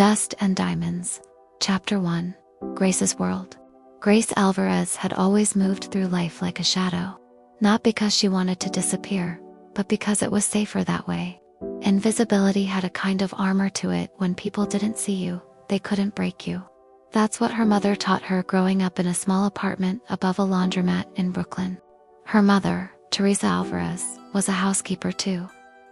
Dust and Diamonds. Chapter 1. Grace's World. Grace Alvarez had always moved through life like a shadow. Not because she wanted to disappear, but because it was safer that way. Invisibility had a kind of armor to it. When people didn't see you, they couldn't break you. That's what her mother taught her growing up in a small apartment above a laundromat in Brooklyn. Her mother, Teresa Alvarez, was a housekeeper too.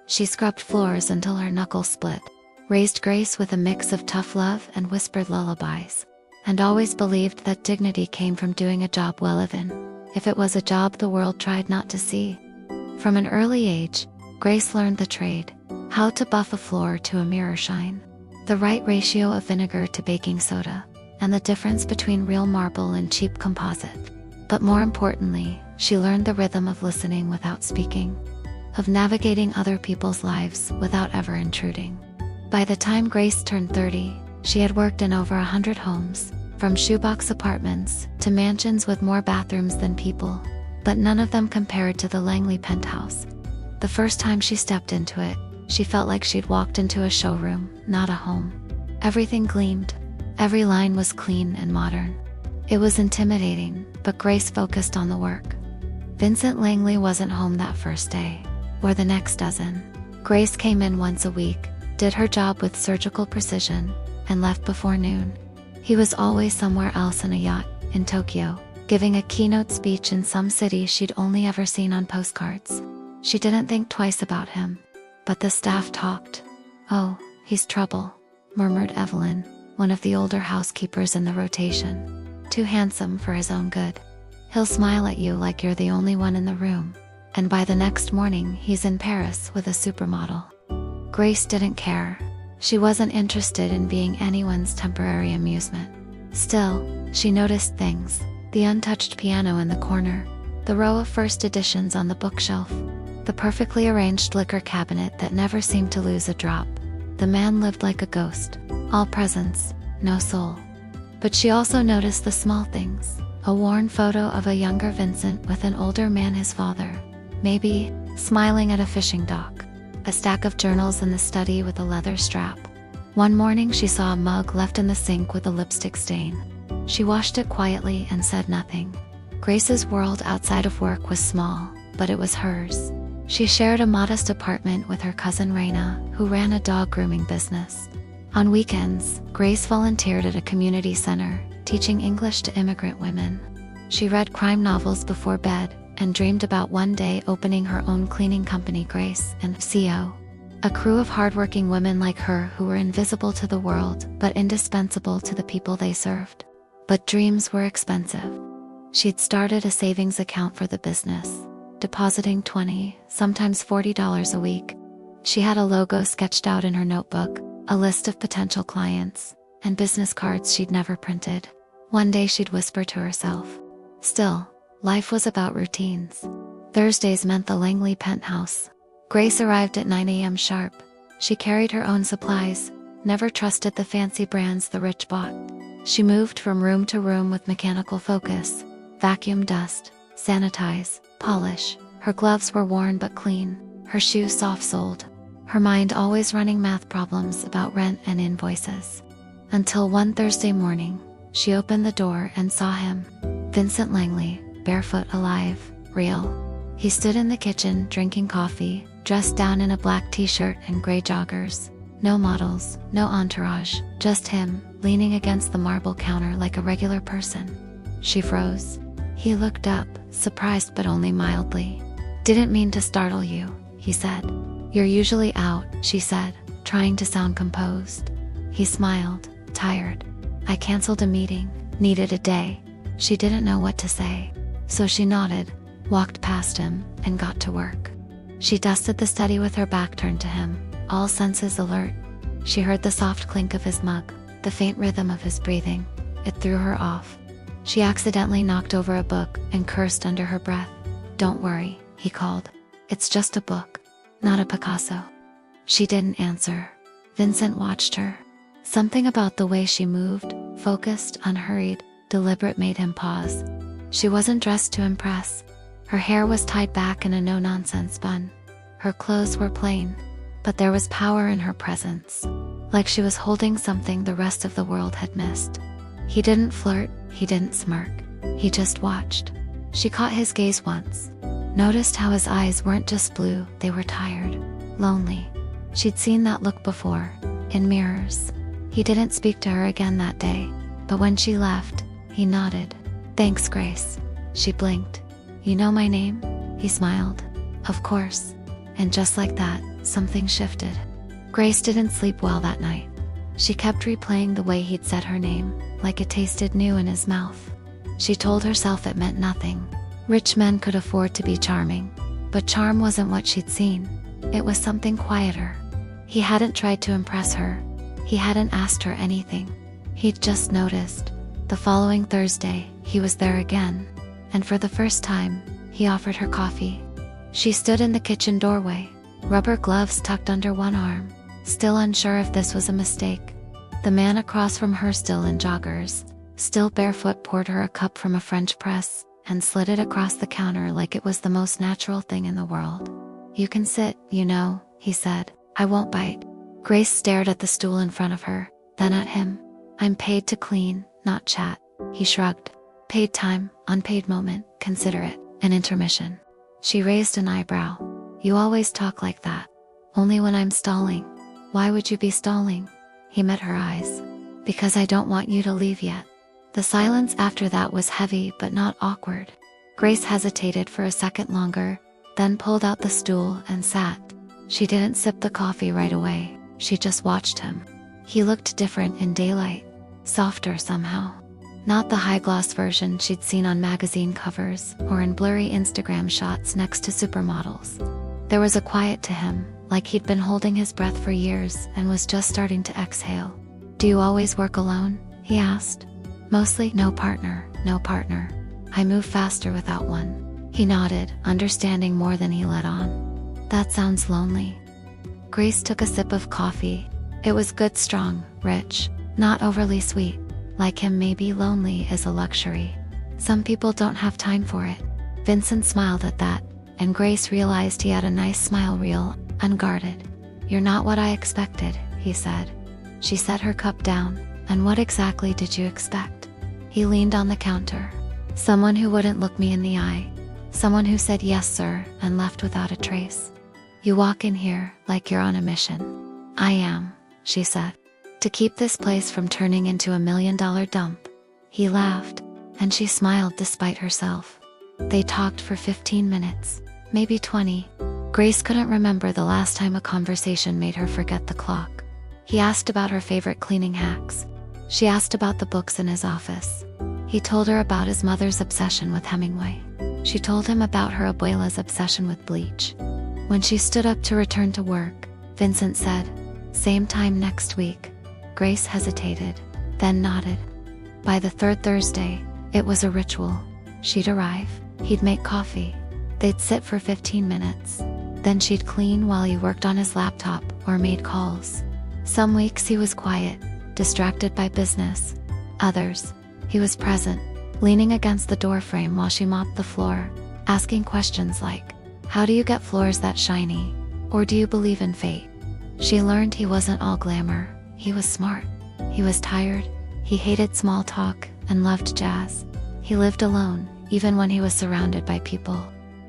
She scrubbed floors until her knuckles split, raised Grace with a mix of tough love and whispered lullabies, and always believed that dignity came from doing a job well even if it was a job the world tried not to see. From an early age, Grace learned the trade: how to buff a floor to a mirror shine, the right ratio of vinegar to baking soda, and the difference between real marble and cheap composite. But more importantly, she learned the rhythm of listening without speaking, of navigating other people's lives without ever intruding. By the time Grace turned 30, she had worked in over 100 homes, from shoebox apartments to mansions with more bathrooms than people, but none of them compared to the Langley penthouse. The first time she stepped into it, she felt like she'd walked into a showroom, not a home. Everything gleamed. Every line was clean and modern. It was intimidating, but Grace focused on the work. Vincent Langley wasn't home that first day, or the next dozen. Grace came in once a week, did her job with surgical precision, and left before noon. He was always somewhere else in a yacht, in Tokyo, giving a keynote speech in some city she'd only ever seen on postcards. She didn't think twice about him, but the staff talked. "Oh, he's trouble," murmured Evelyn, one of the older housekeepers in the rotation. "Too handsome for his own good. He'll smile at you like you're the only one in the room, and by the next morning he's in Paris with a supermodel." Grace didn't care. She wasn't interested in being anyone's temporary amusement. Still, she noticed things: the untouched piano in the corner, the row of first editions on the bookshelf, the perfectly arranged liquor cabinet that never seemed to lose a drop. The man lived like a ghost, all presence, no soul. But she also noticed the small things: a worn photo of a younger Vincent with an older man, his father, maybe, smiling at a fishing dock, a stack of journals in the study with a leather strap. One morning she saw a mug left in the sink with a lipstick stain. She washed it quietly and said nothing. Grace's world outside of work was small, but it was hers. She shared a modest apartment with her cousin Raina, who ran a dog grooming business. On weekends, Grace volunteered at a community center, teaching English to immigrant women. She read crime novels before bed and dreamed about one day opening her own cleaning company, Grace and Co. A crew of hardworking women like her who were invisible to the world but indispensable to the people they served. But dreams were expensive. She'd started a savings account for the business, depositing $20, sometimes $40 a week. She had a logo sketched out in her notebook, a list of potential clients, and business cards she'd never printed. One day she'd whisper to herself. Still, life was about routines. Thursdays meant the Langley penthouse. Grace arrived at 9 a.m. sharp. She carried her own supplies, never trusted the fancy brands the rich bought. She moved from room to room with mechanical focus: vacuum, dust, sanitize, polish. Her gloves were worn but clean, her shoes soft-soled, her mind always running math problems about rent and invoices. Until one Thursday morning, she opened the door and saw him. Vincent Langley, barefoot, alive, real. He stood in the kitchen drinking coffee, dressed down in a black t-shirt and gray joggers. No models, no entourage, just him, leaning against the marble counter like a regular person. She froze. He looked up, surprised but only mildly. "Didn't mean to startle you," he said. "You're usually out," she said, trying to sound composed. He smiled, tired. "I canceled a meeting, needed a day." She didn't know what to say, so she nodded, walked past him, and got to work. She dusted the study with her back turned to him, all senses alert. She heard the soft clink of his mug, the faint rhythm of his breathing. It threw her off. She accidentally knocked over a book and cursed under her breath. "Don't worry," he called. "It's just a book, not a Picasso." She didn't answer. Vincent watched her. Something about the way she moved, focused, unhurried, deliberate, made him pause. She wasn't dressed to impress. Her hair was tied back in a no-nonsense bun. Her clothes were plain, but there was power in her presence. like she was holding something the rest of the world had missed. He didn't flirt, he didn't smirk. He just watched. She caught his gaze once, noticed how his eyes weren't just blue, they were tired, lonely. She'd seen that look before, in mirrors. He didn't speak to her again that day, but when she left, he nodded. "Thanks, Grace." She blinked. "You know my name?" He smiled. "Of course." And just like that, something shifted. Grace didn't sleep well that night. She kept replaying the way he'd said her name, like it tasted new in his mouth. She told herself it meant nothing. Rich men could afford to be charming, but charm wasn't what she'd seen. It was something quieter. He hadn't tried to impress her. He hadn't asked her anything. He'd just noticed. The following Thursday, he was there again, and for the first time, he offered her coffee. She stood in the kitchen doorway, rubber gloves tucked under one arm, still unsure if this was a mistake. The man across from her, still in joggers, still barefoot, poured her a cup from a French press and slid it across the counter like it was the most natural thing in the world. "You can sit, you know," he said. "I won't bite." Grace stared at the stool in front of her, then at him. "I'm paid to clean, not chat." He shrugged. "Paid time, unpaid moment, consider it an intermission." She raised an eyebrow. "You always talk like that." "Only when I'm stalling." "Why would you be stalling?" He met her eyes. "Because I don't want you to leave yet." The silence after that was heavy but not awkward. Grace hesitated for a second longer, then pulled out the stool and sat. She didn't sip the coffee right away, she just watched him. He looked different in daylight, softer somehow. Not the high-gloss version she'd seen on magazine covers or in blurry Instagram shots next to supermodels. There was a quiet to him, like he'd been holding his breath for years and was just starting to exhale. "Do you always work alone?" he asked. "Mostly. No partner, no partner. I move faster without one." He nodded, understanding more than he let on. "That sounds lonely." Grace took a sip of coffee. It was good, strong, rich, not overly sweet. Like him, maybe lonely is a luxury. Some people don't have time for it. Vincent smiled at that, and Grace realized he had a nice smile, real, unguarded. "You're not what I expected," he said. She set her cup down. "And what exactly did you expect?" He leaned on the counter. "Someone who wouldn't look me in the eye. Someone who said yes, sir, and left without a trace. You walk in here like you're on a mission." "I am," she said. "To keep this place from turning into $1 million dump." He laughed, and she smiled despite herself. They talked for 15 minutes, maybe 20. Grace couldn't remember the last time a conversation made her forget the clock. He asked about her favorite cleaning hacks. She asked about the books in his office. He told her about his mother's obsession with Hemingway. She told him about her abuela's obsession with bleach. When she stood up to return to work, Vincent said, "Same time next week." Grace hesitated, then nodded. By the third Thursday, it was a ritual. She'd arrive, he'd make coffee. They'd sit for 15 minutes. Then she'd clean while he worked on his laptop or made calls. Some weeks he was quiet, distracted by business. Others, he was present, leaning against the doorframe while she mopped the floor, asking questions like, "How do you get floors that shiny?" Or "Do you believe in fate?" She learned he wasn't all glamour. He was smart. He was tired. He hated small talk and loved jazz. He lived alone, even when he was surrounded by people.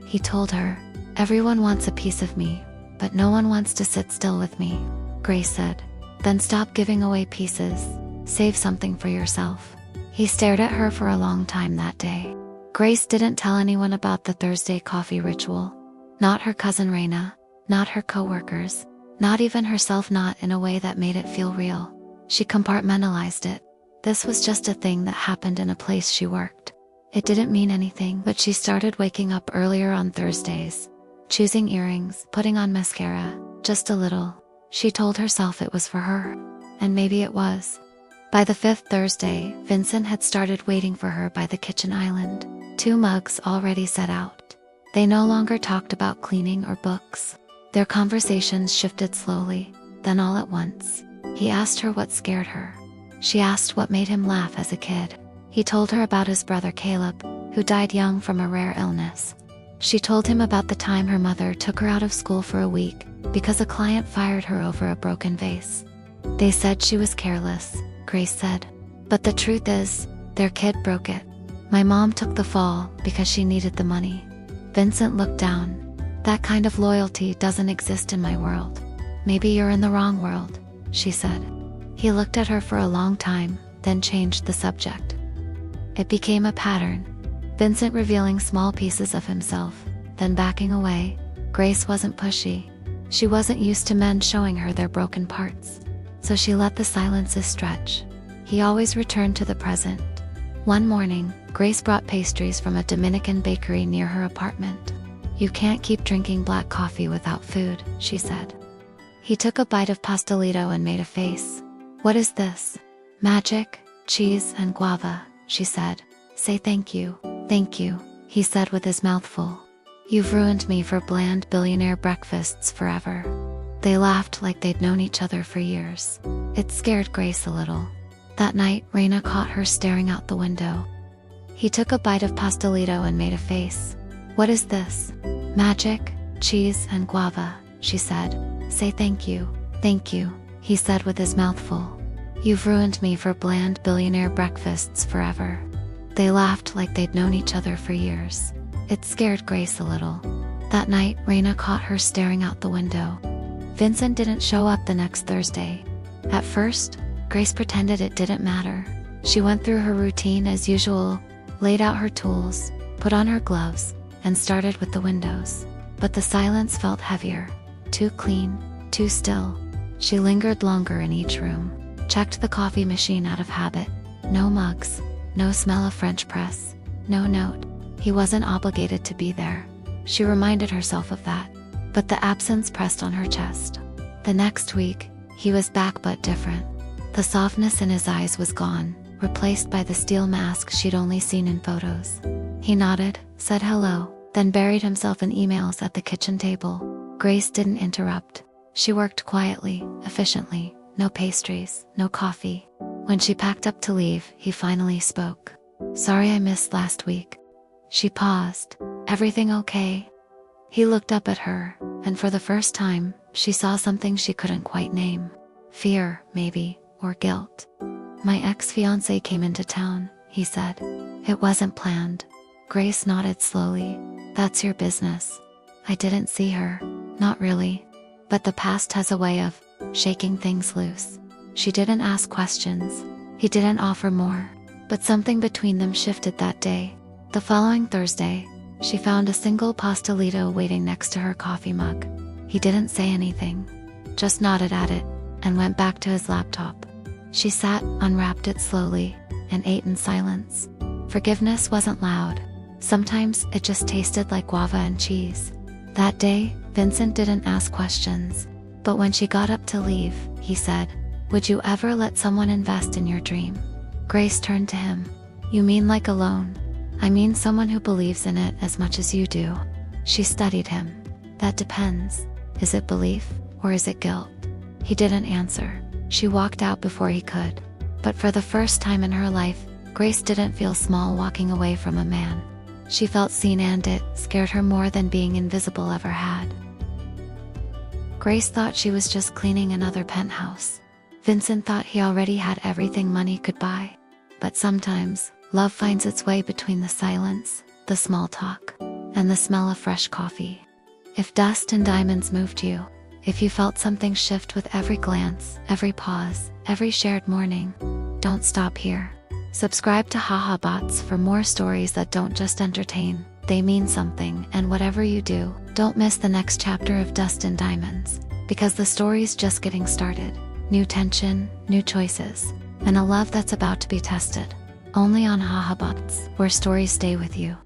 He told her, "Everyone wants a piece of me, but no one wants to sit still with me." Grace said, "Then stop giving away pieces. Save something for yourself." He stared at her for a long time that day. Grace didn't tell anyone about the Thursday coffee ritual. Not her cousin Raina, not her coworkers, not even herself, not in a way that made it feel real. She compartmentalized it. This was just a thing that happened in a place she worked. It didn't mean anything, but she started waking up earlier on Thursdays, choosing earrings, putting on mascara, just a little. She told herself it was for her. And maybe it was. By the fifth Thursday, Vincent had started waiting for her by the kitchen island, 2 mugs already set out. They no longer talked about cleaning or books. Their conversations shifted slowly, then all at once. He asked her what scared her. She asked what made him laugh as a kid. He told her about his brother Caleb, who died young from a rare illness. She told him about the time her mother took her out of school for a week because a client fired her over a broken vase. They said she was careless, Grace said. But the truth is, their kid broke it. My mom took the fall because she needed the money. Vincent looked down. That kind of loyalty doesn't exist in my world. Maybe you're in the wrong world, she said. He looked at her for a long time, then changed the subject. It became a pattern. Vincent revealing small pieces of himself, then backing away. Grace wasn't pushy. She wasn't used to men showing her their broken parts. So she let the silences stretch. He always returned to the present. One morning, Grace brought pastries from a Dominican bakery near her apartment. You can't keep drinking black coffee without food, she said. He took a bite of pastelito and made a face. What is this? Magic, cheese, and guava, she said. Say thank you, he said with his mouth full. You've ruined me for bland billionaire breakfasts forever. They laughed like they'd known each other for years. It scared Grace a little. That night, Raina caught her staring out the window. He took a bite of pastelito and made a face. What is this? Magic, cheese, and guava, she said. Say thank you, he said with his mouth full. You've ruined me for bland billionaire breakfasts forever. They laughed like they'd known each other for years. It scared Grace a little. That night, Raina caught her staring out the window. Vincent didn't show up the next Thursday. At first, Grace pretended it didn't matter. She went through her routine as usual, laid out her tools, put on her gloves, and started with the windows. But the silence felt heavier. Too clean, too still. She lingered longer in each room, checked the coffee machine out of habit. No mugs, no smell of French press, no note. He wasn't obligated to be there. She reminded herself of that. But the absence pressed on her chest. The next week, he was back but different. The softness in his eyes was gone, replaced by the steel mask she'd only seen in photos. He nodded, said hello, then buried himself in emails at the kitchen table. Grace didn't interrupt. She worked quietly, efficiently. No pastries, no coffee. When she packed up to leave, he finally spoke. Sorry I missed last week. She paused. Everything okay? He looked up at her, and for the first time, she saw something she couldn't quite name. Fear, maybe, or guilt. My ex-fiancé came into town, he said. It wasn't planned. Grace nodded slowly. That's your business. I didn't see her. Not really. But the past has a way of shaking things loose. She didn't ask questions. He didn't offer more. But something between them shifted that day. The following Thursday, she found a single pastelito waiting next to her coffee mug. He didn't say anything, just nodded at it, and went back to his laptop. She sat, unwrapped it slowly, and ate in silence. Forgiveness wasn't loud. Sometimes it just tasted like guava and cheese. That day, Vincent didn't ask questions. But when she got up to leave, he said, Would you ever let someone invest in your dream? Grace turned to him. You mean like a loan? I mean someone who believes in it as much as you do. She studied him. That depends. Is it belief, or is it guilt? He didn't answer. She walked out before he could. But for the first time in her life, Grace didn't feel small walking away from a man. She felt seen, and it scared her more than being invisible ever had. Grace thought she was just cleaning another penthouse. Vincent thought he already had everything money could buy. But sometimes, love finds its way between the silence, the small talk, and the smell of fresh coffee. If dust and diamonds moved you, if you felt something shift with every glance, every pause, every shared morning, don't stop here. Subscribe to Haha Bots for more stories that don't just entertain, they mean something. And whatever you do, don't miss the next chapter of Dust and Diamonds, because the story's just getting started. New tension, new choices, and a love that's about to be tested. Only on Haha Bots, where stories stay with you.